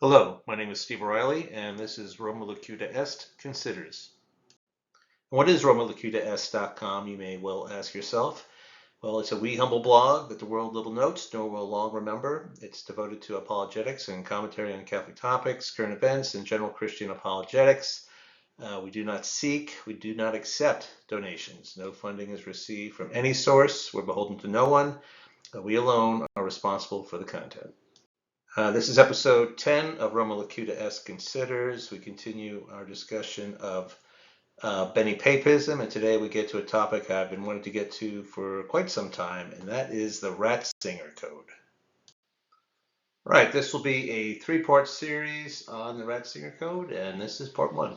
Hello, my name is Steve O'Reilly, and this is Roma Locuta Est Considers. What is RomaLocutaEst.com, you may well ask yourself. Well, it's a wee humble blog that the world little notes nor will long remember. It's devoted to apologetics and commentary on Catholic topics, current events, and general Christian apologetics. We do not seek, we do not accept donations. No funding is received from any source. We're beholden to no one. We alone are responsible for the content. This is episode 10 of Roma Locuta Est Considers. We continue our discussion of Benepapism, and today we get to a topic I've been wanting to get to for quite some time, and that is the Ratzinger Code. Right, this will be a three-part series on the Ratzinger Code, and this is part one.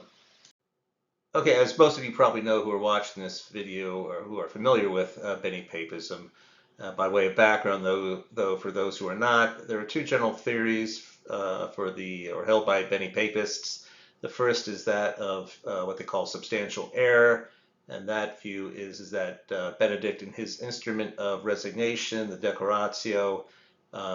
Okay, as most of you probably know who are watching this video or who are familiar with Benepapism, by way of background, though, for those who are not, there are two general theories held by Benepapists. The first is that of what they call substantial error, and that view is that Benedict, in his instrument of resignation, the Decoratio,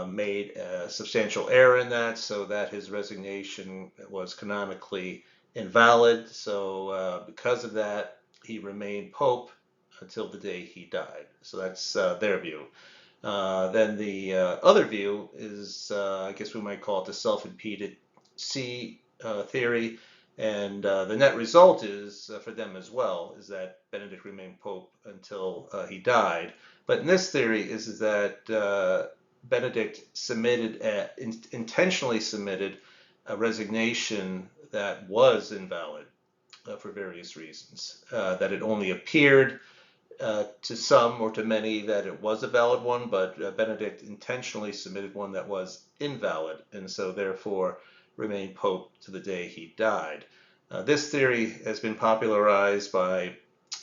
made a substantial error in that, so that his resignation was canonically invalid. So because of that, he remained Pope until the day he died. So that's their view. Then the other view is, I guess we might call it the self-impeded C theory. And the net result is, for them as well, is that Benedict remained Pope until he died. But in this theory is that Benedict intentionally submitted a resignation that was invalid for various reasons. That it only appeared to some or to many that it was a valid one, but Benedict intentionally submitted one that was invalid, and so therefore remained Pope to the day he died. This theory has been popularized by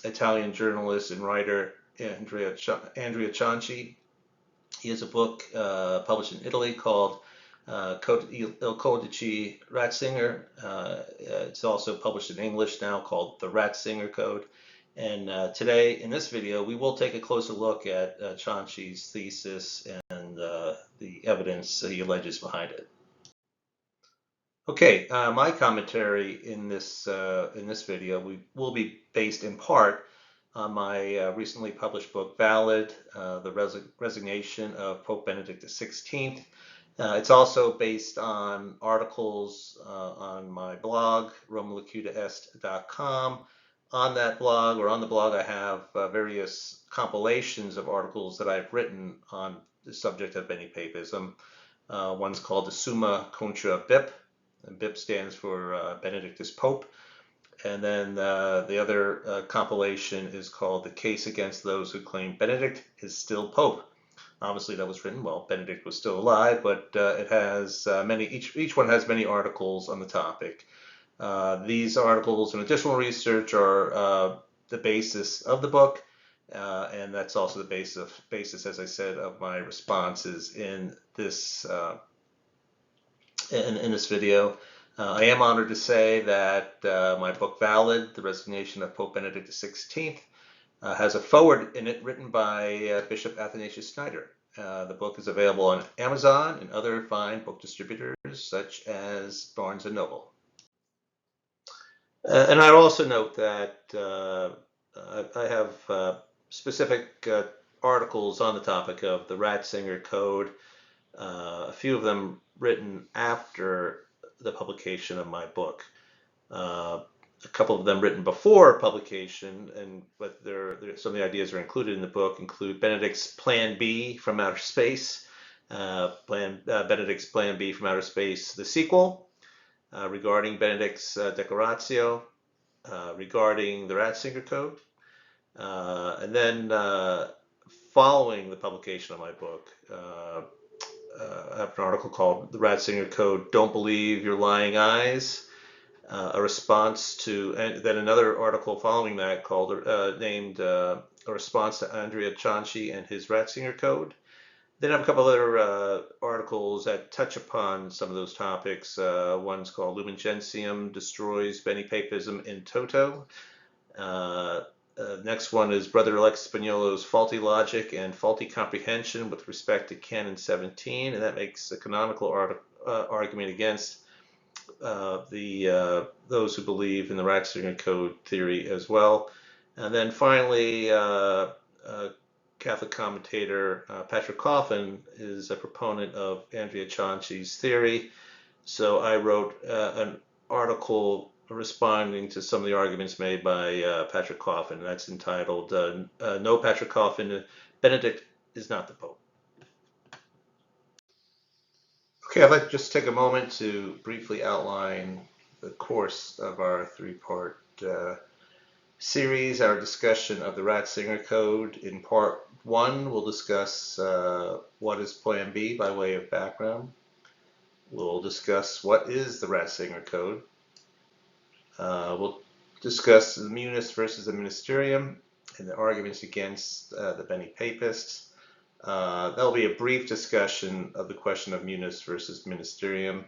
Italian journalist and writer Andrea Cianci. He has a book published in Italy called Il Codice Ratzinger. It's also published in English now called the Ratzinger Code. And today, in this video, we will take a closer look at Cianci's thesis and the evidence he alleges behind it. Okay, my commentary in this video will be based in part on my recently published book, Valid, the Resignation of Pope Benedict XVI. It's also based on articles on my blog, RomaLocutaEst.com. On that blog, or on the blog, I have various compilations of articles that I've written on the subject of Benepapism. One's called the Summa Contra BIP, and BIP stands for Benedict is Pope. And then the other compilation is called The Case Against Those Who Claim Benedict is Still Pope. Obviously, that was written while Benedict was still alive, but it has each one has many articles on the topic. These articles and additional research are the basis of the book, and that's also the basis, as I said, of my responses in this in this video. I am honored to say that my book, Valid, The Resignation of Pope Benedict XVI, has a foreword in it written by Bishop Athanasius Schneider. The book is available on Amazon and other fine book distributors such as Barnes & Noble. And I also note that I have specific articles on the topic of the Ratzinger Code, a few of them written after the publication of my book. A couple of them written before publication, but some of the ideas are included in the book include Benedict's Plan B from Outer Space, Benedict's Plan B from Outer Space, the sequel, regarding Benedict's Decoratio, regarding the Ratzinger Code, and then following the publication of my book, I have an article called The Ratzinger Code, Don't Believe Your Lying Eyes, a response to, and then another article following that called named A Response to Andrea Cianci and His Ratzinger Code. Then I have a couple other articles that touch upon some of those topics. One's called Lumen Gentium Destroys Benepapism in Toto. Next one is Brother Alex Spagnolo's Faulty Logic and Faulty Comprehension with respect to Canon 17, and that makes a canonical argument against those who believe in the Ratzinger Code theory as well. And then finally, Catholic commentator Patrick Coffin is a proponent of Andrea Cianci's theory. So I wrote an article responding to some of the arguments made by Patrick Coffin. That's entitled No Patrick Coffin, Benedict is not the Pope. Okay, I'd like to just take a moment to briefly outline the course of our three-part series, our discussion of the Ratzinger Code. In part one, we'll discuss what is Plan B by way of background. We'll discuss what is the Ratzinger Code. We'll discuss the Munus versus the Ministerium and the arguments against the Benepapists. That'll be a brief discussion of the question of Munus versus Ministerium.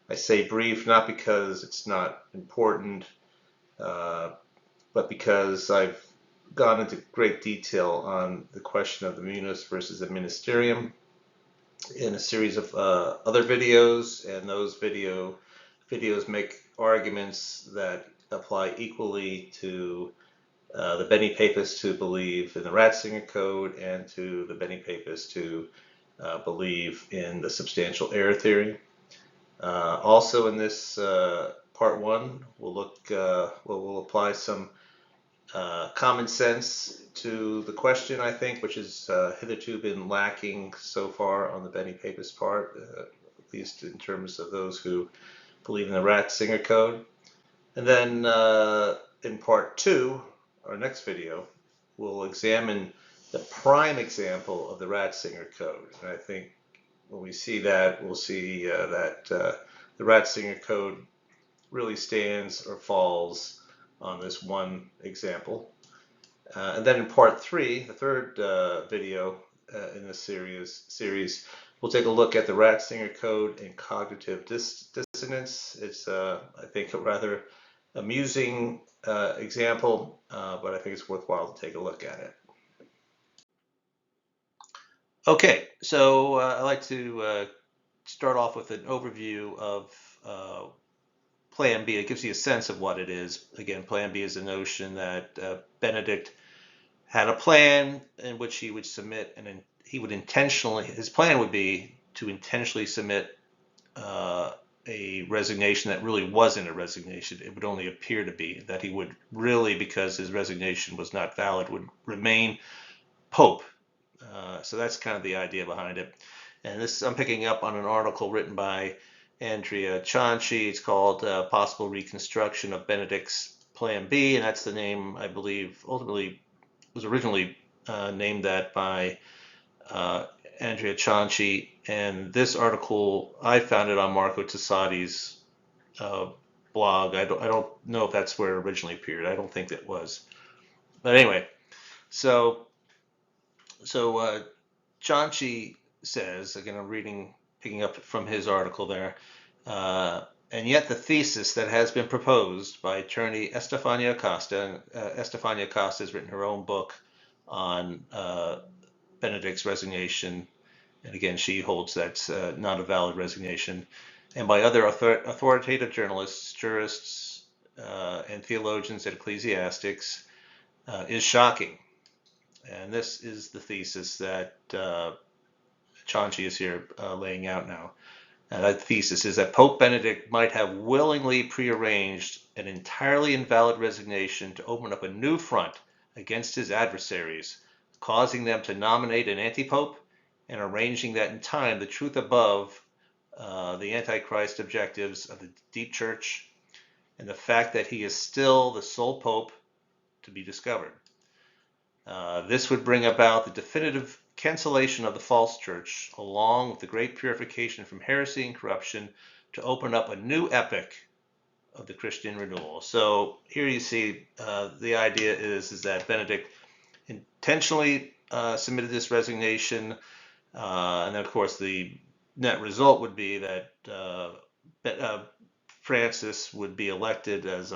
I say brief not because it's not important, but because I've gone into great detail on the question of the Munus versus the Ministerium in a series of other videos, and those videos make arguments that apply equally to the Benepapists who believe in the Ratzinger Code and to the Benepapists who believe in the substantial error theory. Also in this part one, we'll apply some common sense to the question, I think, which has hitherto been lacking so far on the Benepapist part, at least in terms of those who believe in the Ratzinger Code. And then in part two, our next video, we'll examine the prime example of the Ratzinger Code. And I think when we see that, we'll see that the Ratzinger Code really stands or falls on this one example. And then in part three, the third video in this series, we'll take a look at the Ratzinger Code and cognitive dissonance. It's, I think, a rather amusing example, but I think it's worthwhile to take a look at it. Okay, so I'd like to start off with an overview of Plan B. It gives you a sense of what it is. Again, Plan B is the notion that Benedict had a plan in which he would submit, and he would his plan would be to intentionally submit a resignation that really wasn't a resignation. It would only appear to be, that he would really, because his resignation was not valid, would remain Pope. So that's kind of the idea behind it. And this I'm picking up on an article written by Andrea Cianci. It's called Possible Reconstruction of Benedict's Plan B, and that's the name, I believe, ultimately was originally named that by Andrea Cianci. And this article, I found it on Marco Tassati's blog. I don't know if that's where it originally appeared. I don't think it was. But anyway, so Cianci says, again, I'm picking up from his article there, and yet the thesis that has been proposed by attorney Estefania Costa, Estefania Costa has written her own book on Benedict's resignation, and again, she holds that's not a valid resignation, and by other authoritative journalists, jurists, and theologians and ecclesiastics, is shocking. And this is the thesis that Cianci is here laying out now. And that thesis is that Pope Benedict might have willingly prearranged an entirely invalid resignation to open up a new front against his adversaries, causing them to nominate an anti-pope and arranging that in time the truth above the Antichrist objectives of the deep church and the fact that he is still the sole pope to be discovered. This would bring about the definitive cancellation of the false church, along with the great purification from heresy and corruption, to open up a new epoch of the Christian renewal. So here you see the idea is that Benedict intentionally submitted this resignation, and then of course the net result would be that Francis would be elected as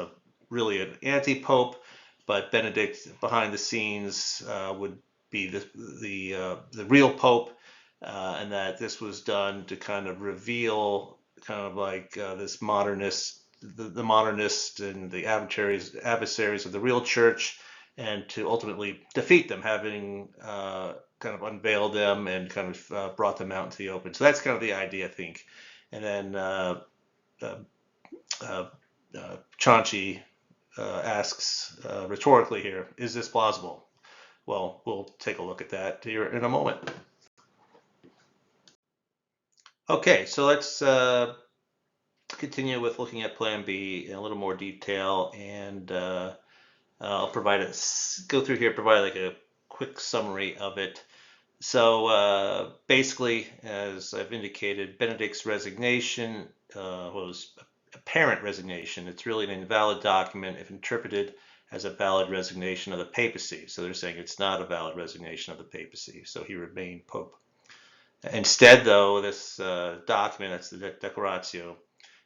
really an anti-pope, but Benedict behind the scenes would be the real pope, and that this was done to kind of reveal kind of like this modernist, the modernist and the adversaries of the real church, and to ultimately defeat them, having kind of unveiled them and kind of brought them out into the open. So that's kind of the idea, I think. And then Chauncey asks rhetorically here, is this plausible? Well, we'll take a look at that here in a moment. Okay, so let's continue with looking at Plan B in a little more detail, and I'll go through here, provide like a quick summary of it. So basically, as I've indicated, Benedict's resignation was apparent resignation. It's really an invalid document if interpreted as a valid resignation of the papacy. So they're saying it's not a valid resignation of the papacy. So he remained Pope. Instead, though, this document, that's the Declaratio,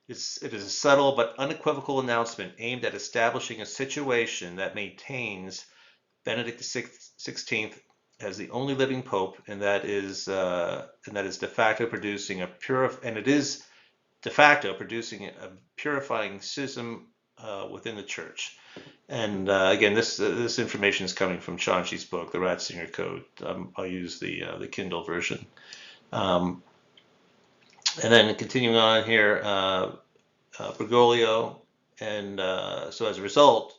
it is a subtle but unequivocal announcement aimed at establishing a situation that maintains Benedict XVI as the only living pope, and that is de facto producing a purifying schism within the church. And again, this information is coming from Chauncey's book, the Ratzinger Code. I'll use the Kindle version. And then continuing on here, Bergoglio, and so as a result,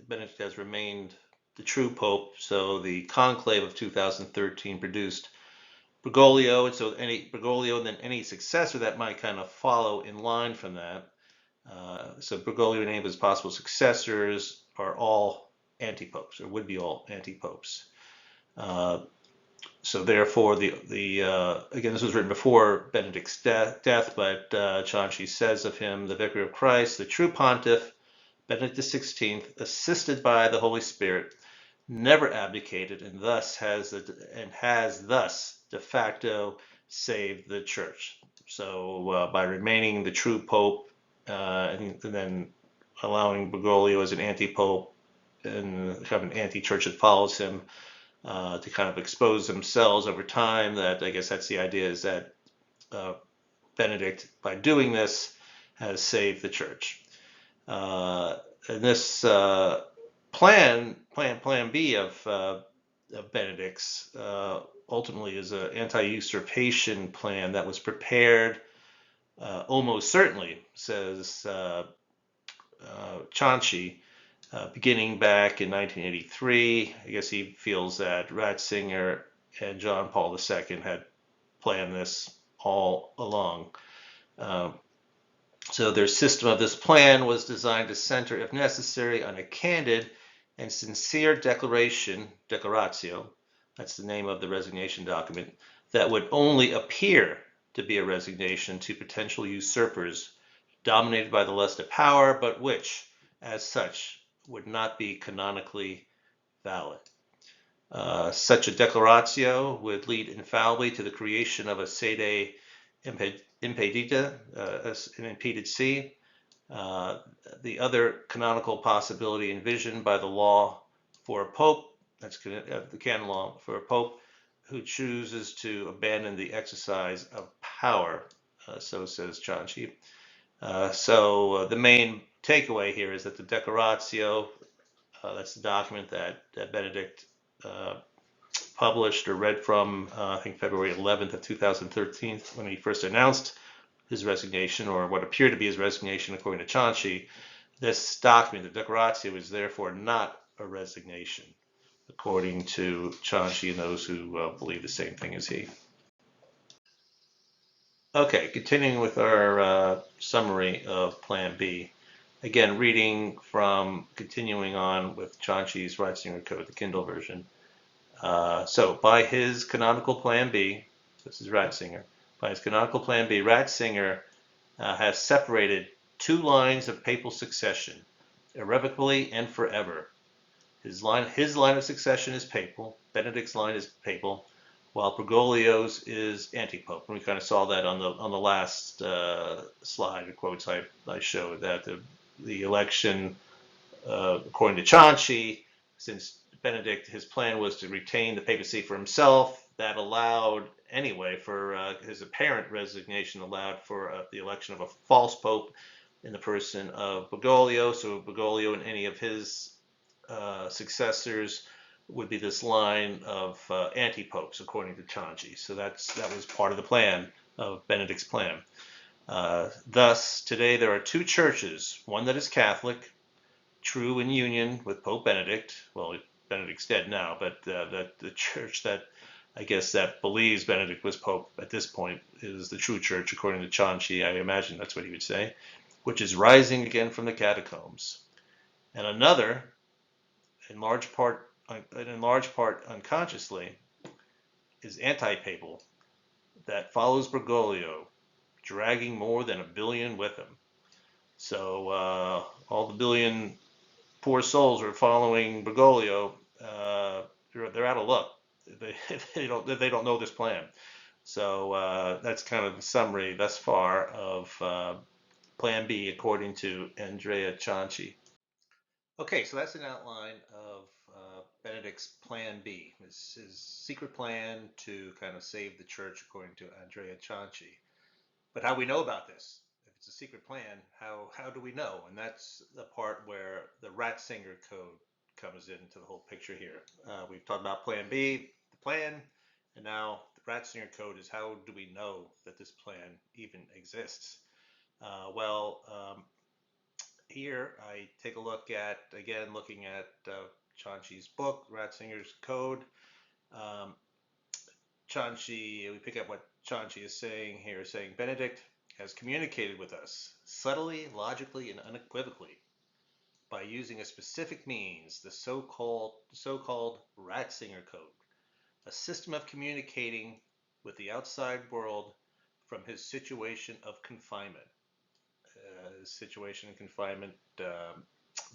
Benedict has remained the true pope. So the conclave of 2013 produced Bergoglio, and so Bergoglio, and then any successor that might kind of follow in line from that. So Bergoglio and any of his possible successors are all anti-popes, or would be all anti-popes. So therefore, again, this was written before Benedict's death, but Chauncey says of him, the Vicar of Christ, the true pontiff, Benedict XVI, assisted by the Holy Spirit, never abdicated, and has thus de facto saved the Church. So by remaining the true Pope, and then allowing Bergoglio as an anti-Pope and kind of an anti-Church that follows him, to kind of expose themselves over time, that I guess that's the idea, is that Benedict, by doing this, has saved the Church. And this plan B of Benedict's ultimately is an anti-usurpation plan that was prepared almost certainly, says Chauncey, beginning back in 1983. I guess he feels that Ratzinger and John Paul II had planned this all along. So their system of this plan was designed to center, if necessary, on a candid and sincere declaratio, that's the name of the resignation document, that would only appear to be a resignation to potential usurpers dominated by the lust of power, but which, as such, would not be canonically valid. Such a declaratio would lead infallibly to the creation of a sede impedita, an impeded see. The other canonical possibility envisioned by the law for a pope, that's the canon law for a pope who chooses to abandon the exercise of power, so says Chauncey. So the main takeaway here is that the Declaratio, that's the document that Benedict published or read from, I think February 11th of 2013, when he first announced his resignation, or what appeared to be his resignation according to Chauncey. This document, the Declaratio, is therefore not a resignation, according to Chauncey and those who believe the same thing as he. Okay, continuing with our summary of Plan B. Again, continuing on with Chauncey's Ratzinger Code, the Kindle version. So by his canonical Plan B, this is Ratzinger, by his canonical Plan B, Ratzinger has separated two lines of papal succession, irrevocably and forever. His line of succession is papal, Benedict's line is papal, while Bergoglio's is anti-pope. And we kind of saw that on the last slide, the quotes I showed, that the election, according to Chauncey, since Benedict, his plan was to retain the papacy for himself, that allowed, anyway, for his apparent resignation, allowed for the election of a false pope in the person of Bergoglio. So Bergoglio and any of his successors would be this line of anti-popes, according to Cianci. So that was part of the plan of Benedict's plan. Thus, today there are two churches: one that is Catholic, true in union with Pope Benedict. Well, Benedict's dead now, but the church that, I guess, that believes Benedict was Pope at this point is the true church, according to Cianci. I imagine that's what he would say, which is rising again from the catacombs. And another, in large part unconsciously, is anti-papal, that follows Bergoglio, dragging more than 1 billion with him. So all the billion poor souls who are following Bergoglio, they're out of luck. They don't know this plan. So that's kind of the summary thus far of Plan B, according to Andrea Cianci. Okay, so that's an outline of Benedict's Plan B, his secret plan to kind of save the church, according to Andrea Cianci. But how do we know about this? If it's a secret plan, how do we know? And that's the part where the Ratzinger Code comes into the whole picture here. We've talked about Plan B, the plan, and now the Ratzinger Code is how do we know that this plan even exists? Here I take a look at, again, looking at Cianci's book, Ratzinger's Code. Cianci, we pick up what Cianci is saying here, saying Benedict has communicated with us subtly, logically, and unequivocally by using a specific means, the so-called Ratzinger Code, a system of communicating with the outside world from his situation of confinement.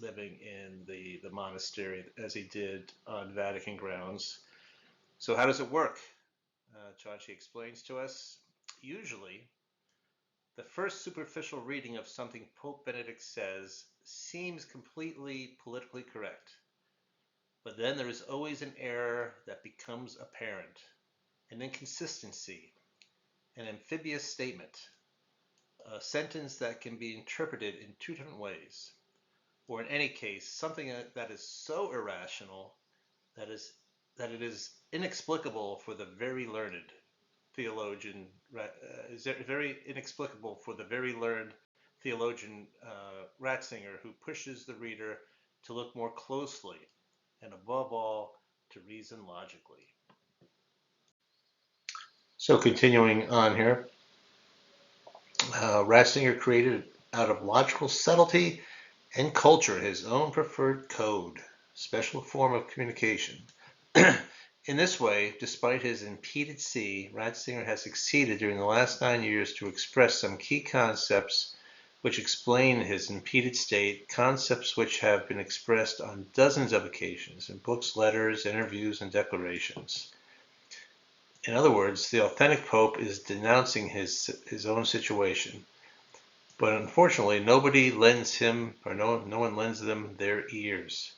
Living in the monastery as he did on Vatican grounds. So how does it work? Cianci explains to us. Usually, the first superficial reading of something Pope Benedict says seems completely politically correct. But then there is always an error that becomes apparent, an inconsistency, an amphibious statement, a sentence that can be interpreted in two different ways, or in any case, something that is so irrational that it is inexplicable for the very learned theologian, Ratzinger, who pushes the reader to look more closely and, above all, to reason logically. So continuing on here, Ratzinger created out of logical subtlety and culture his own preferred code, special form of communication. In this way, despite his impeded see, Ratzinger has succeeded during the last 9 years to express some key concepts which explain his impeded state, concepts which have been expressed on dozens of occasions in books, letters, interviews, and declarations. In other words, the authentic Pope is denouncing his own situation. But unfortunately, nobody lends him, or no one lends them their ears.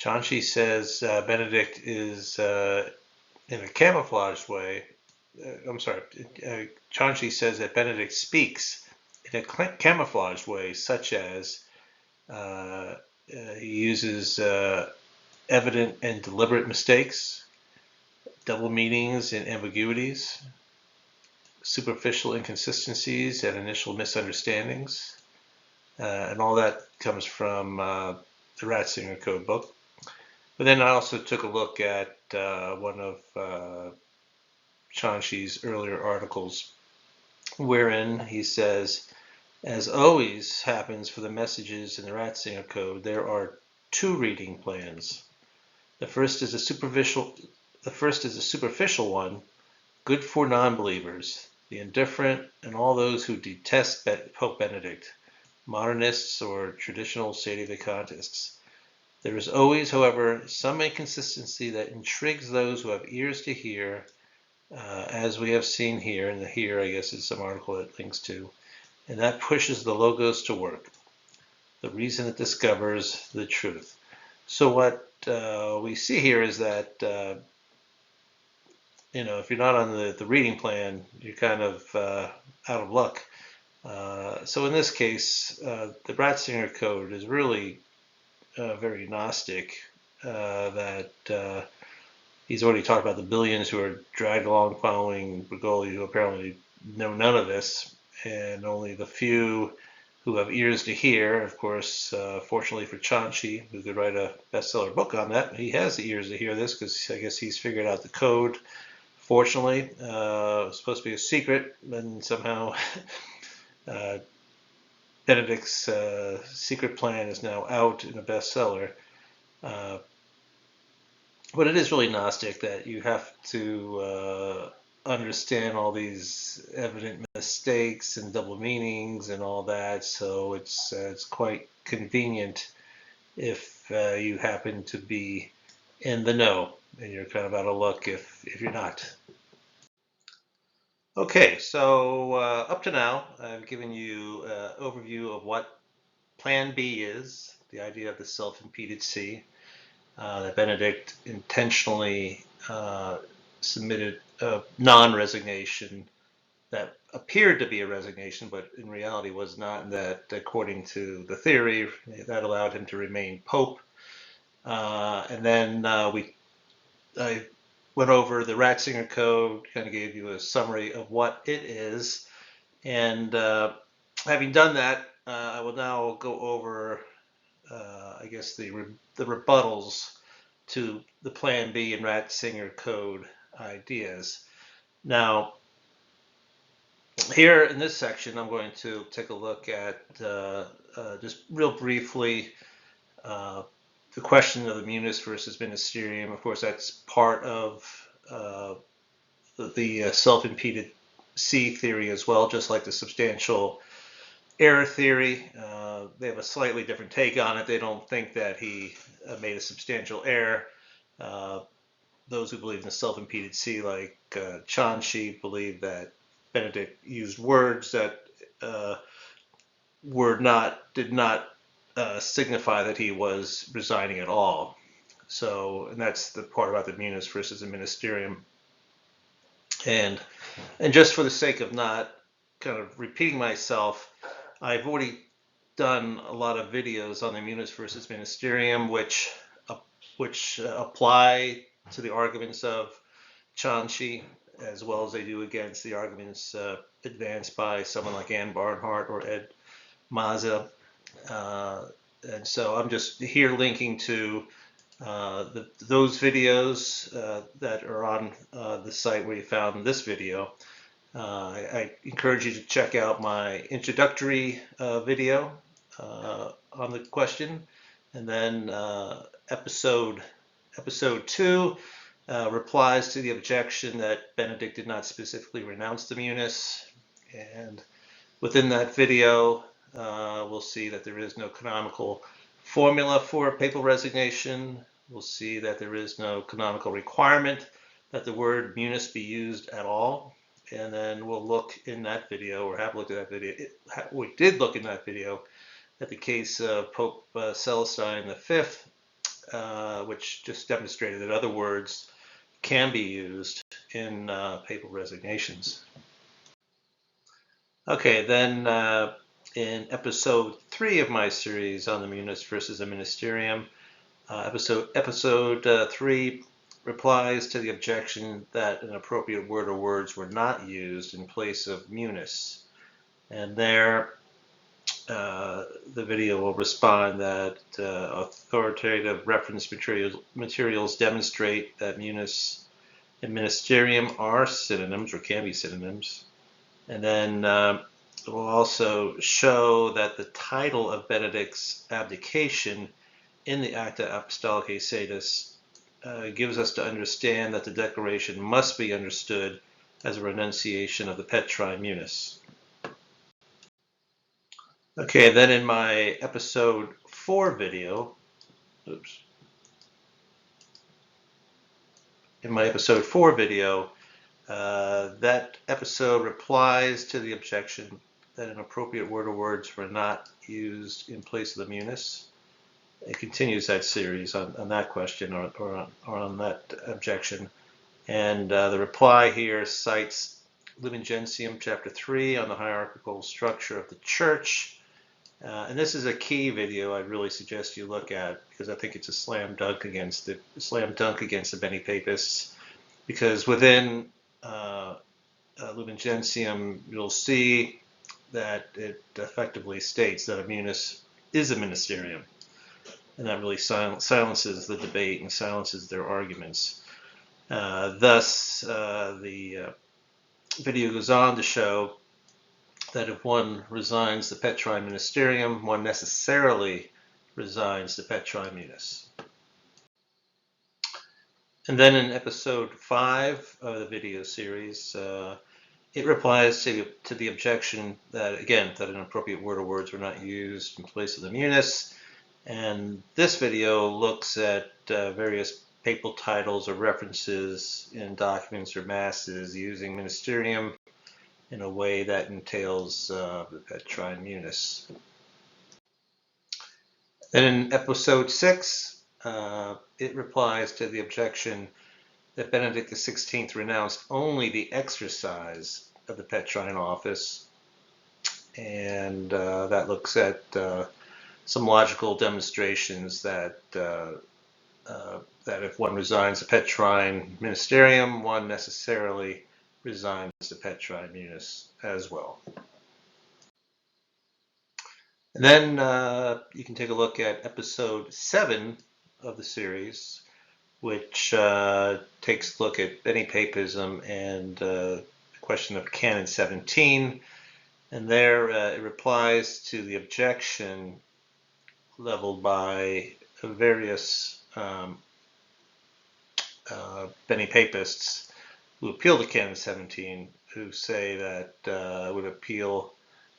Cianci says Benedict is in a camouflaged way. Cianci says that Benedict speaks in a camouflaged way, such as he uses evident and deliberate mistakes, double meanings and ambiguities, superficial inconsistencies and initial misunderstandings, and all that comes from the Ratzinger Code book. But then I also took a look at one of Cianci's earlier articles, wherein he says, as always happens for the messages in the Ratzinger Code, there are two reading plans. The first is a superficial one, good for non-believers, the indifferent, and all those who detest Pope Benedict, modernists or traditional Benevacantists. There is always, however, some inconsistency that intrigues those who have ears to hear, as we have seen here, and the here, I guess, is some article it links to, and that pushes the logos to work, the reason that discovers the truth. So what we see here is that if you're not on the reading plan, you're kind of out of luck. So in this case, the Ratzinger Code is really very Gnostic, that he's already talked about the billions who are dragged along following Bergoglio, who apparently know none of this, and only the few who have ears to hear. Of course, fortunately for Chauncey, who could write a bestseller book on that, he has the ears to hear this because I guess he's figured out the code. Fortunately, it was supposed to be a secret, and somehow Benedict's secret plan is now out in a bestseller. But it is really Gnostic that you have to understand all these evident mistakes and double meanings and all that. So it's quite convenient if you happen to be in the know, and you're kind of out of luck if you're not. Okay, so up to now, I've given you an overview of what Plan B is, the idea of the self-impeded C, that Benedict intentionally submitted a non-resignation that appeared to be a resignation, but in reality was not, and that according to the theory, that allowed him to remain Pope. And then I went over the Ratzinger Code, kind of gave you a summary of what it is. And having done that, I will now go over, I guess, the rebuttals to the Plan B and Ratzinger Code ideas. Now, here in this section, I'm going to take a look at, just real briefly, the question of the munus versus ministerium. Of course, that's part of the self-impeded C theory as well, just like the substantial error theory. They have a slightly different take on it. They don't think that he made a substantial error. Those who believe in the self-impeded C, like Chauncey, believe that Benedict used words that did not signify that he was resigning at all. So, and that's the part about the munus versus the ministerium. And just for the sake of not kind of repeating myself, I've already done a lot of videos on the munus versus ministerium, which apply to the arguments of Chauncey, as well as they do against the arguments advanced by someone like Anne Barnhart or Ed Mazza. And so I'm just here linking to those videos that are on the site where you found this video. I encourage you to check out my introductory video on the question, and then episode 2 replies to the objection that Benedict did not specifically renounce the munus. And within that video, we'll see that there is no canonical formula for papal resignation. We'll see that there is no canonical requirement that the word munus be used at all. And then we'll look in that video, or have looked at that video. We did look in that video at the case of Pope Celestine V, which just demonstrated that other words can be used in papal resignations. Okay, then in episode 3 of my series on the munus versus the ministerium, episode 3 replies to the objection that an appropriate word or words were not used in place of munus. And there, the video will respond that authoritative reference materials demonstrate that munus and ministerium are synonyms, or can be synonyms. And then it will also show that the title of Benedict's abdication in the Acta Apostolicae Sedis gives us to understand that the declaration must be understood as a renunciation of the Petrine munus. Okay, then in my episode 4 video, that episode replies to the objection that an appropriate word or words were not used in place of the munus. It continues that series on that question, or on that objection. And the reply here cites Lumen Gentium, chapter 3, on the hierarchical structure of the church. And this is a key video I'd really suggest you look at, because I think it's a slam dunk against the Benepapists. Because within Lumen Gentium, you'll see that it effectively states that a munus is a ministerium, and that really silences the debate and silences their arguments. Thus, the video goes on to show that if one resigns the Petrine Ministerium, one necessarily resigns the Petrine Munus. And then in episode 5 of the video series, it replies to the objection that, again, that inappropriate word or words were not used in place of the munus. And this video looks at various papal titles or references in documents or masses using ministerium in a way that entails the Petrine munus. Then in episode 6, it replies to the objection that Benedict XVI renounced only the exercise of the Petrine office, and that looks at some logical demonstrations that that if one resigns the Petrine ministerium, one necessarily resigns the Petrine munus as well. And then you can take a look at episode 7 of the series, which takes a look at Benepapism and the question of Canon 17. And there it replies to the objection leveled by various Benepapists who appeal to Canon 17, who say that would appeal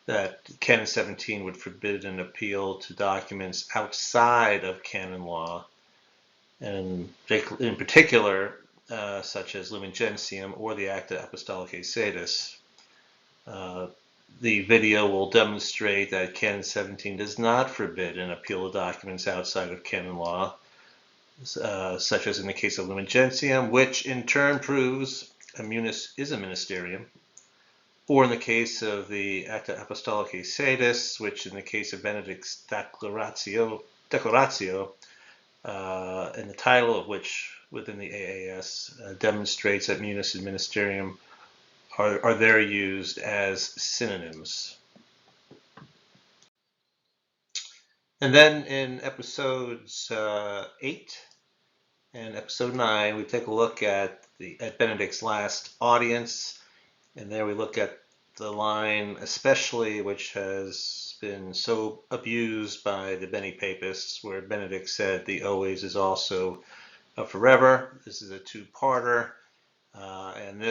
that Canon 17 would forbid an appeal to documents outside of canon law, and in particular, such as Lumen Gentium or the Acta Apostolicae Sedis. The video will demonstrate that Canon 17 does not forbid an appeal to documents outside of canon law, such as in the case of Lumen Gentium, which in turn proves a munus is a ministerium, or in the case of the Acta Apostolicae Sedis, which in the case of Benedict's Declaratio, and the title of which within the AAS demonstrates that munus and ministerium are there used as synonyms. And then in episodes 8 and episode 9, we take a look at Benedict's last audience, and there we look at the line especially which has been so abused by the Benepapists, where Benedict said the always is also a forever. This is a two-parter, and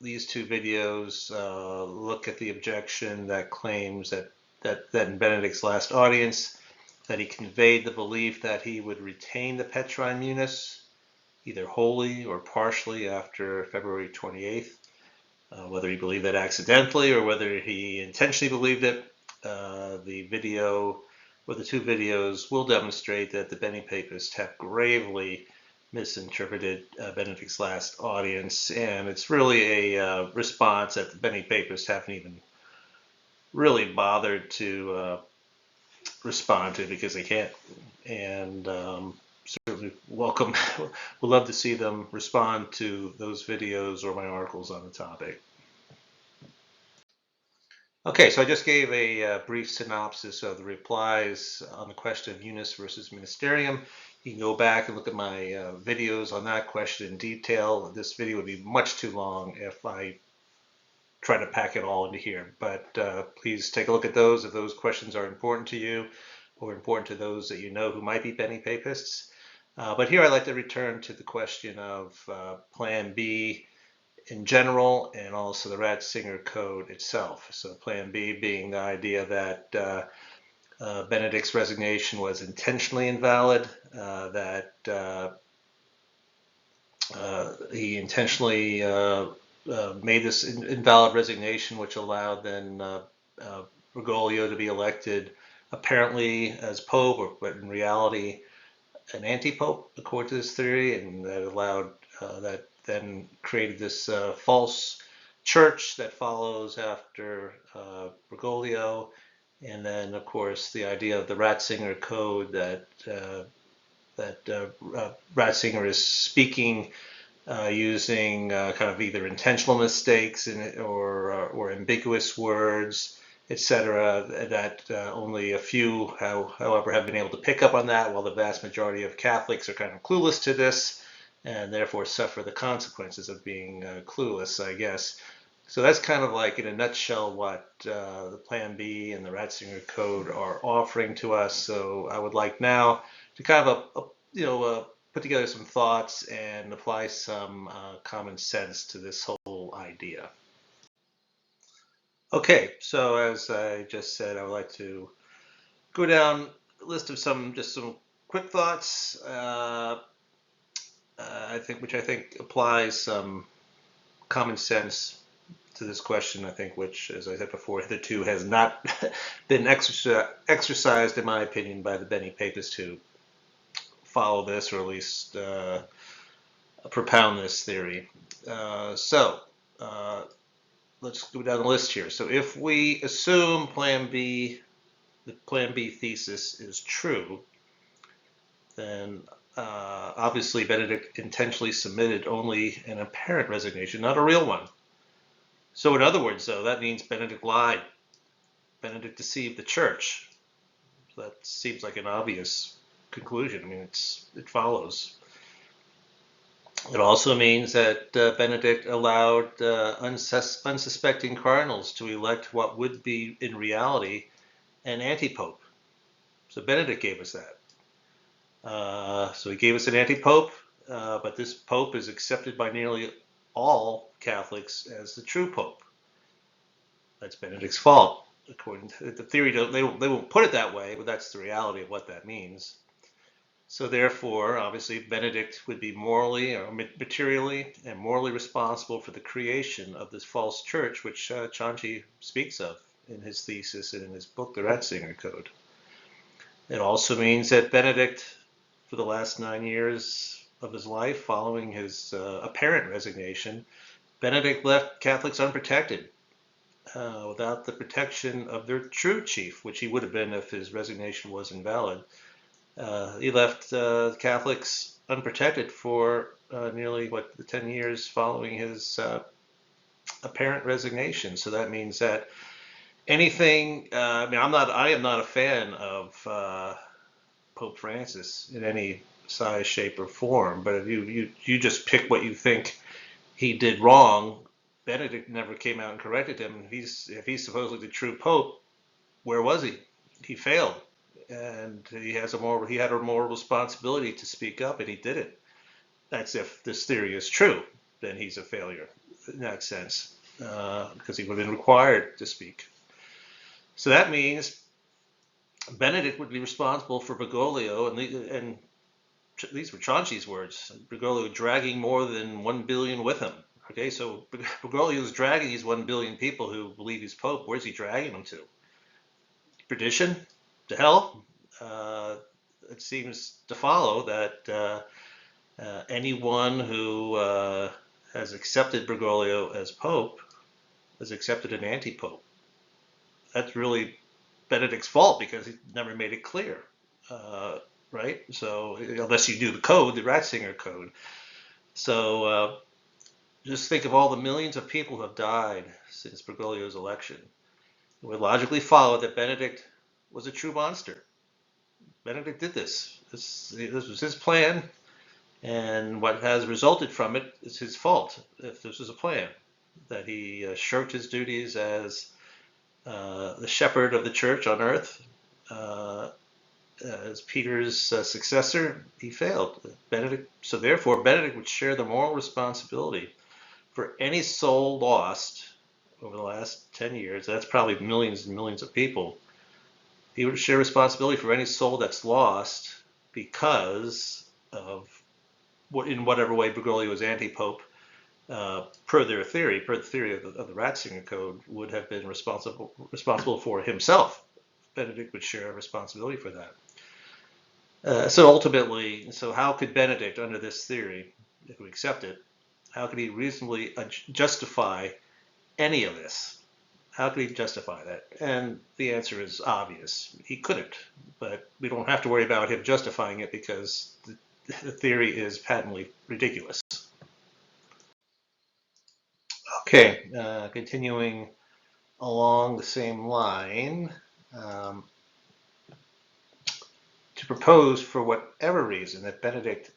these two videos look at the objection that claims that in Benedict's last audience that he conveyed the belief that he would retain the Petrine munus either wholly or partially after February 28th. Whether he believed that accidentally or whether he intentionally believed it, the video or the two videos will demonstrate that the Benepapists have gravely misinterpreted Benedict's last audience, and it's really a response that the Benepapists haven't even really bothered to respond to because they can't. And certainly welcome. We'd love to see them respond to those videos or my articles on the topic. Okay, so I just gave a brief synopsis of the replies on the question of munus versus ministerium. You can go back and look at my videos on that question in detail. This video would be much too long if I try to pack it all into here, but please take a look at those if those questions are important to you or important to those that you know who might be Benepapists. But here I'd like to return to the question of Plan B in general and also the Ratzinger Code itself. So Plan B being the idea that Benedict's resignation was intentionally invalid, that he intentionally made this invalid resignation, which allowed then Bergoglio to be elected apparently as Pope, but in reality an anti-Pope according to this theory, and that allowed that then created this false church that follows after Bergoglio, and then of course the idea of the Ratzinger Code that Ratzinger is speaking using kind of either intentional mistakes or ambiguous words, etc. That only a few, however, have been able to pick up on that, while the vast majority of Catholics are kind of clueless to this, and therefore suffer the consequences of being clueless, I guess. So that's kind of like, in a nutshell, what the Plan B and the Ratzinger Code are offering to us. So I would like now to kind of put together some thoughts and apply some common sense to this whole idea. Okay, so as I just said, I would like to go down a list of some quick thoughts, which I think applies some common sense to this question, I think, which, as I said before, hitherto has not been exercised, in my opinion, by the Benepapists who follow this, or at least propound this theory. So let's go down the list here. So if we assume the Plan B thesis is true, then obviously Benedict intentionally submitted only an apparent resignation, not a real one. So in other words, though, that means Benedict lied. Benedict deceived the church. So that seems like an obvious conclusion. I mean, it follows. It also means that Benedict allowed unsuspecting cardinals to elect what would be, in reality, an anti-pope. So Benedict gave us that. So he gave us an anti-pope, but this pope is accepted by nearly all Catholics as the true pope. That's Benedict's fault, according to the theory. They won't put it that way, but that's the reality of what that means. So therefore, obviously, Benedict would be morally or materially and morally responsible for the creation of this false church, which Cianci speaks of in his thesis and in his book, The Ratzinger Code. It also means that Benedict, for the last 9 years of his life, following his apparent resignation, Benedict left Catholics unprotected, without the protection of their true chief, which he would have been if his resignation was invalid. He left Catholics unprotected for nearly 10 years following his apparent resignation. So that means that anything. I am not a fan of Pope Francis in any size, shape, or form. But if you just pick what you think he did wrong, Benedict never came out and corrected him. If he's supposedly the true Pope, where was he? He failed. And he had a moral responsibility to speak up, and he did it. That's if this theory is true, then he's a failure in that sense, because he would have been required to speak. So that means Benedict would be responsible for Bergoglio, and these were Cianci's words, Bergoglio dragging more than 1 billion with him. Okay, so Bergoglio is dragging these 1 billion people who believe he's Pope. Where's he dragging them to? Perdition? To hell? It seems to follow that anyone who has accepted Bergoglio as Pope has accepted an anti-Pope. That's really Benedict's fault, because he never made it clear, right? So unless you do the code, the Ratzinger Code. So just think of all the millions of people who have died since Bergoglio's election. It would logically follow that Benedict was a true monster. Benedict did this. This was his plan, and what has resulted from it is his fault, if this was a plan, that he shirked his duties as the shepherd of the church on earth. As Peter's successor, he failed. So therefore, Benedict would share the moral responsibility for any soul lost over the last 10 years. That's probably millions and millions of people. He would share responsibility for any soul that's lost because of in whatever way Bergoglio was anti-pope, per the theory of the Ratzinger Code, would have been responsible for himself. Benedict would share responsibility for that. So ultimately, how could Benedict, under this theory, if we accept it, How could he reasonably justify any of this? How could he justify that? And the answer is obvious. He couldn't, but we don't have to worry about him justifying it because the theory is patently ridiculous. Okay, continuing along the same line, um, to propose for whatever reason that Benedict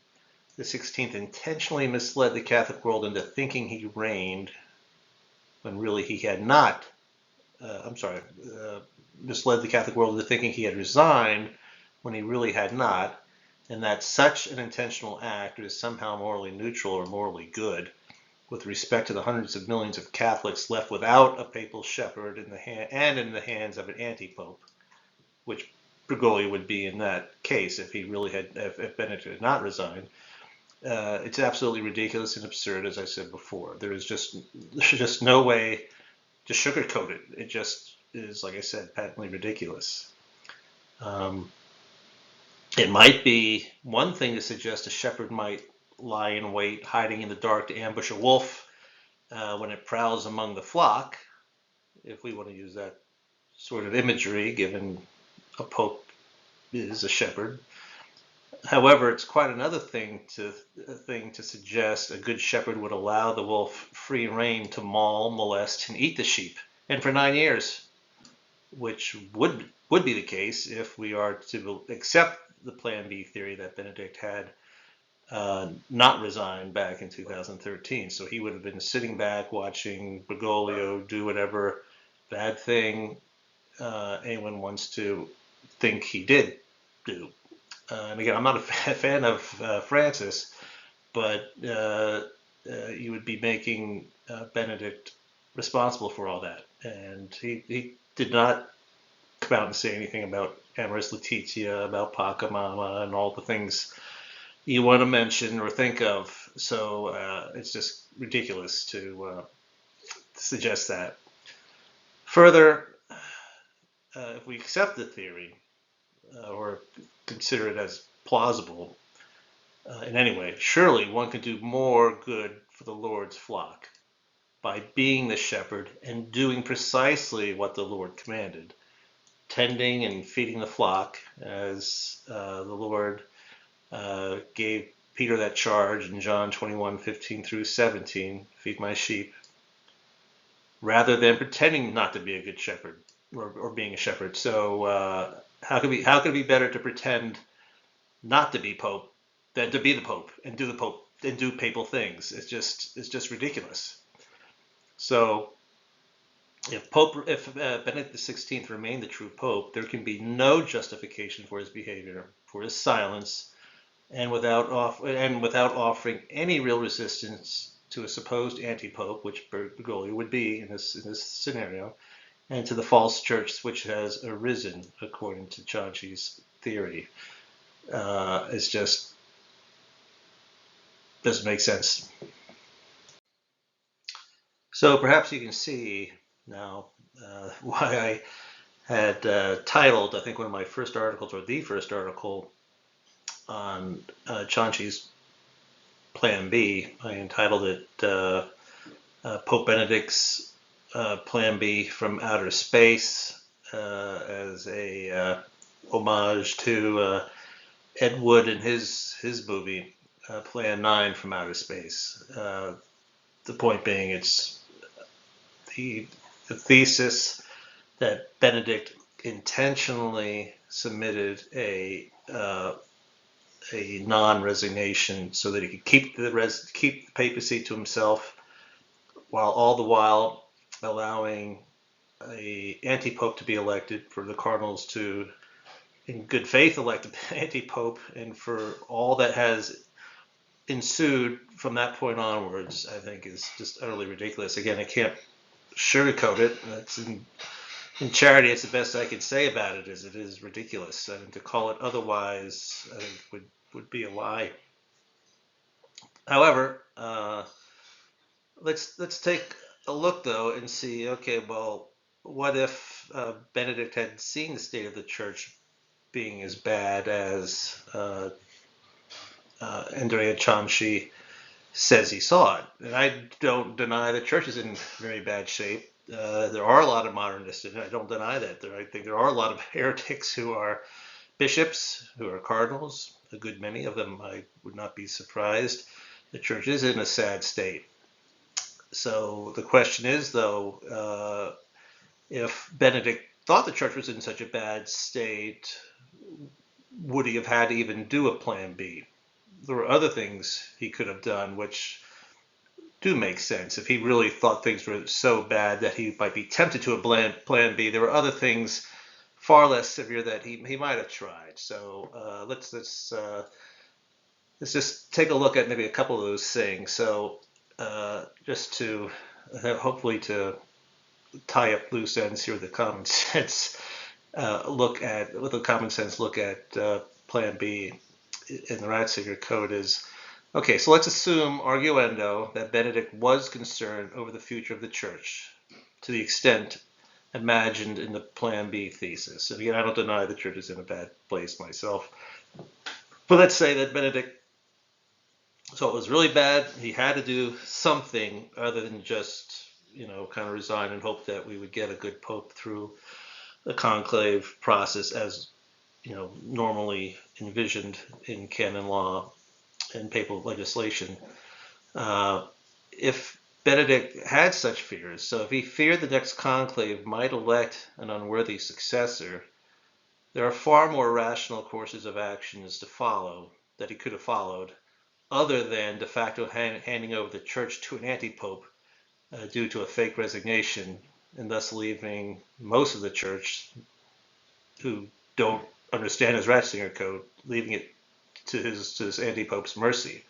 XVI intentionally misled the Catholic world into thinking he reigned when really he had not, misled the Catholic world into thinking he had resigned when he really had not, and that such an intentional act is somehow morally neutral or morally good with respect to the hundreds of millions of Catholics left without a papal shepherd in the hands of an anti-pope, which Bergoglio would be in that case if Benedict had not resigned. It's absolutely ridiculous and absurd, as I said before. There's just no way to sugarcoat it. It just is, like I said, patently ridiculous. It might be one thing to suggest a shepherd might lie in wait, hiding in the dark to ambush a wolf when it prowls among the flock, if we want to use that sort of imagery, given a pope is a shepherd. However, it's quite another thing to suggest a good shepherd would allow the wolf free rein to maul, molest, and eat the sheep, and for 9 years, which would be the case if we are to accept the Plan B theory that Benedict had not resigned back in 2013. So he would have been sitting back watching Bergoglio do whatever bad thing anyone wants to think he did do. And again, I'm not a fan of Francis, but you would be making Benedict responsible for all that. And he did not come out and say anything about Amoris Laetitia, about Pachamama, and all the things you want to mention or think of. So it's just ridiculous to suggest that. Further, if we accept the theory or consider it as plausible in any way, surely one could do more good for the Lord's flock by being the shepherd and doing precisely what the Lord commanded, tending and feeding the flock as the Lord gave Peter that charge in John 21:15 through 17, feed my sheep, rather than pretending not to be a good shepherd or being a shepherd. So how could it be better to pretend not to be Pope than to be the Pope and do papal things? It's just ridiculous. So if Benedict XVI remained the true Pope, there can be no justification for his behavior, for his silence, and without offering any real resistance to a supposed anti-pope, which Bergoglio would be in this scenario, and to the false church which has arisen, according to Cianci's theory. It's just doesn't make sense. So perhaps you can see now why I had titled, I think, one of my first articles, or the first article, on Cianci's Plan B. I entitled it Pope Benedict's Plan B from Outer Space, as a homage to Ed Wood and his movie Plan 9 from Outer Space. The point being, it's the thesis that Benedict intentionally submitted a non-resignation so that he could keep the papacy to himself, while all the while allowing a anti-pope to be elected, for the cardinals to, in good faith, elect an anti-pope, and for all that has ensued from that point onwards, I think is just utterly ridiculous. Again, I can't sugarcoat it. That's in charity, it's the best I can say about it. Is it is ridiculous, and to call it otherwise, I think would be a lie. However, let's take a look though and see. Okay, well, what if Benedict had seen the state of the church being as bad as Andrea Cianci says he saw it. And I don't deny the church is in very bad shape. There are a lot of modernists, and I don't deny that. I think there are a lot of heretics who are bishops, who are cardinals, a good many of them. I would not be surprised. The church is in a sad state. So the question is, though, if Benedict thought the church was in such a bad state, would he have had to even do a plan B? There were other things he could have done which do make sense. If he really thought things were so bad that he might be tempted to a plan B, there were other things far less severe that he might have tried. So let's just take a look at maybe a couple of those things. So just to hopefully to tie up loose ends here with the common sense look at Plan B in the Ratzinger Code is okay. So let's assume arguendo that Benedict was concerned over the future of the church to the extent imagined in the Plan B thesis. And again, I don't deny the church is in a bad place myself, but let's say that Benedict so it was really bad. He had to do something other than just, kind of resign and hope that we would get a good pope through the conclave process as, normally envisioned in canon law and papal legislation. If Benedict had such fears, so if he feared the next conclave might elect an unworthy successor, there are far more rational courses of actions to follow that he could have followed other than de facto handing over the church to an anti-pope due to a fake resignation, and thus leaving most of the church who don't understand his Ratzinger Code, leaving it to his anti-pope's mercy.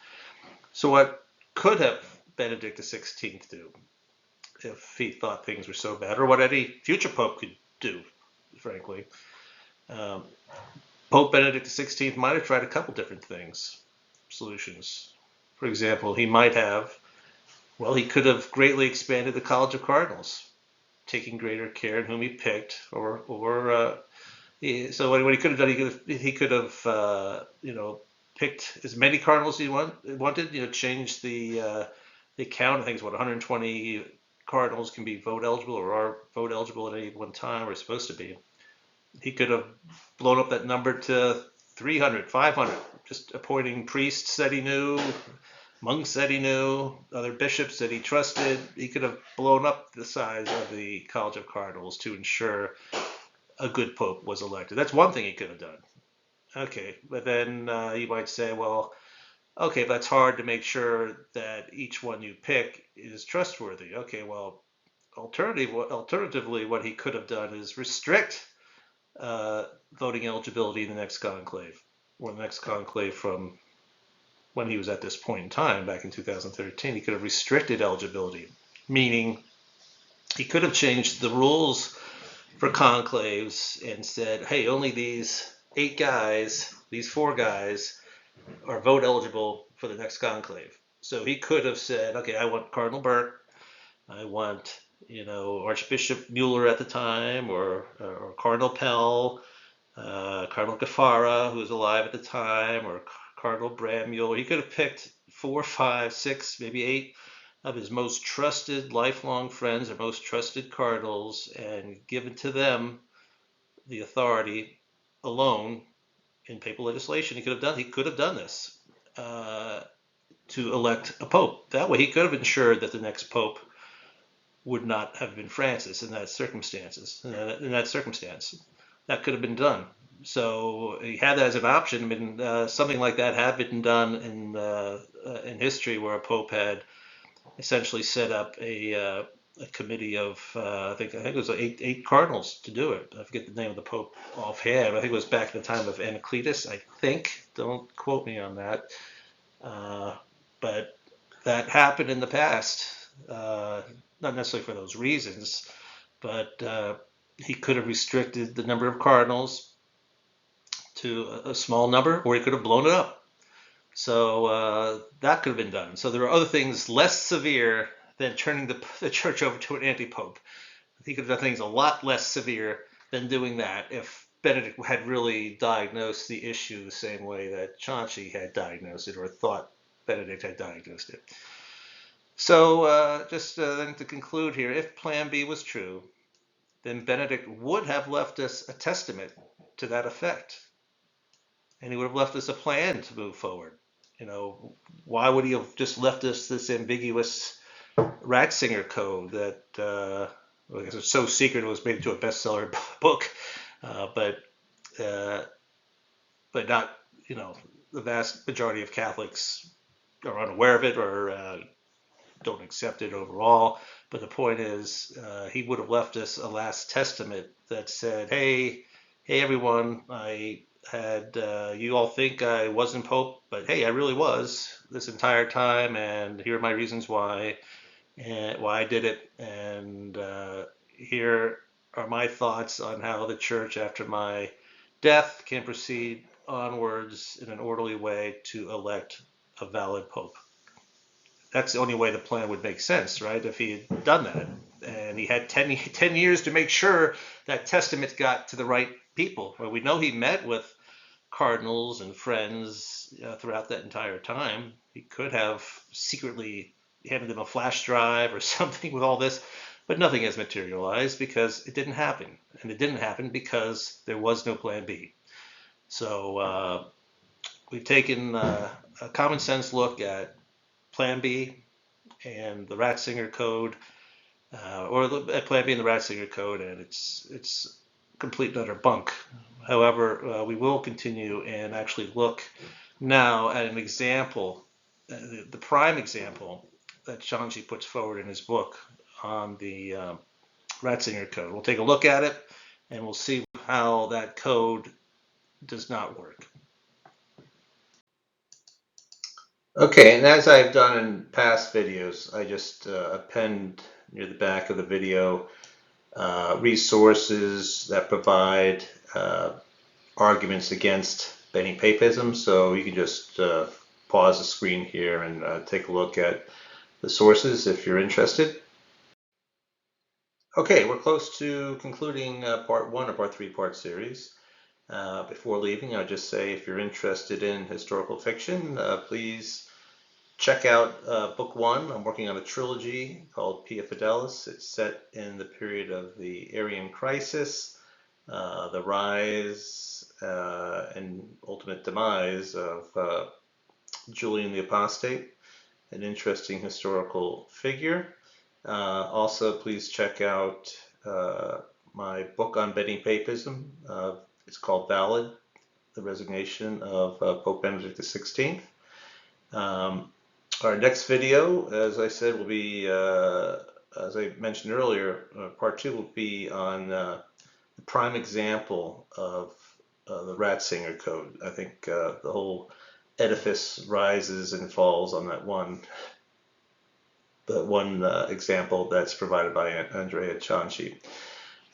So what could have Benedict XVI do if he thought things were so bad, or what any future pope could do, frankly? Pope Benedict XVI might have tried a couple different solutions. For example, he could have greatly expanded the College of Cardinals, taking greater care in whom he picked, so what he could have done, he could have picked as many cardinals as he wanted, changed the count. I think it's 120 cardinals can be vote eligible or are vote eligible at any one time, or supposed to be. He could have blown up that number to 300, 500, just appointing priests that he knew, monks that he knew, other bishops that he trusted. He could have blown up the size of the College of Cardinals to ensure a good pope was elected. That's one thing he could have done. Okay, but then you might say, well, okay, that's hard to make sure that each one you pick is trustworthy. Okay, well, alternatively, what he could have done is restrict voting eligibility in the next conclave, or the next conclave from when he was at this point in time, back in 2013. He could have restricted eligibility, meaning he could have changed the rules for conclaves and said, hey, only these 4 guys are vote eligible for the next conclave. So he could have said, okay, I want Cardinal Burke, I want Archbishop Mueller at the time, or Cardinal Pell, Cardinal Gafara, who was alive at the time, or Cardinal Brammuel. He could have picked 4, 5, 6, maybe 8 of his most trusted lifelong friends or most trusted cardinals and given to them the authority alone in papal legislation. He could have done this to elect a pope. That way he could have ensured that the next pope would not have been Francis in that circumstance. That could have been done. So he had that as an option. I mean, something like that had been done in history, where a pope had essentially set up a committee of I think it was eight cardinals to do it. I forget the name of the pope offhand. I think it was back in the time of Anacletus. I think. Don't quote me on that. But that happened in the past. Not necessarily for those reasons, but he could have restricted the number of cardinals to a small number, or he could have blown it up. So that could have been done. So there are other things less severe than turning the church over to an anti-pope. He could have done things a lot less severe than doing that if Benedict had really diagnosed the issue the same way that Chauncey had diagnosed it, or thought Benedict had diagnosed it. So just then to conclude here, if Plan B was true, then Benedict would have left us a testament to that effect. And he would have left us a plan to move forward. Why would he have just left us this ambiguous Ratzinger Code that I guess it's so secret it was made into a bestseller book, but not, the vast majority of Catholics are unaware of it or don't accept it overall. But the point is, he would have left us a last testament that said, hey everyone, I had, you all think I wasn't Pope, but hey, I really was this entire time, and here are my reasons why, and why I did it, and here are my thoughts on how the Church, after my death, can proceed onwards in an orderly way to elect a valid Pope. That's the only way the plan would make sense, right? If he had done that, and he had 10 years to make sure that testament got to the right people. Well, we know he met with cardinals and friends throughout that entire time. He could have secretly handed them a flash drive or something with all this, but nothing has materialized because it didn't happen. And it didn't happen because there was no Plan B. So we've taken a common sense look at Plan B and the Ratzinger Code, or Plan B and the Ratzinger Code, and it's complete and utter bunk. However, we will continue and actually look now at an example, the prime example that Shanxi puts forward in his book on the Ratzinger Code. We'll take a look at it, and we'll see how that code does not work. Okay, and as I've done in past videos, I just append near the back of the video resources that provide arguments against Benepapism. So you can just pause the screen here and take a look at the sources if you're interested. Okay, we're close to concluding part one of our three-part series. Before leaving, I'll just say if you're interested in historical fiction, please check out book one. I'm working on a trilogy called Pia Fidelis. It's set in the period of the Arian crisis, the rise and ultimate demise of Julian the Apostate, an interesting historical figure. Also, please check out my book on Benepapism. It's called Valid, the Resignation of Pope Benedict XVI. Our next video, as I said, will be, as I mentioned earlier, part two will be on the prime example of the Ratzinger Code. I think the whole edifice rises and falls on that one example that's provided by Andrea Cianci.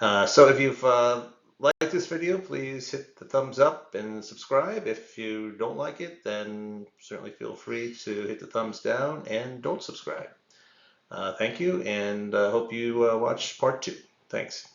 So if you've liked this video, please hit the thumbs up and subscribe. If you don't like it, then certainly feel free to hit the thumbs down and don't subscribe. Thank you, and hope you watch part two. Thanks.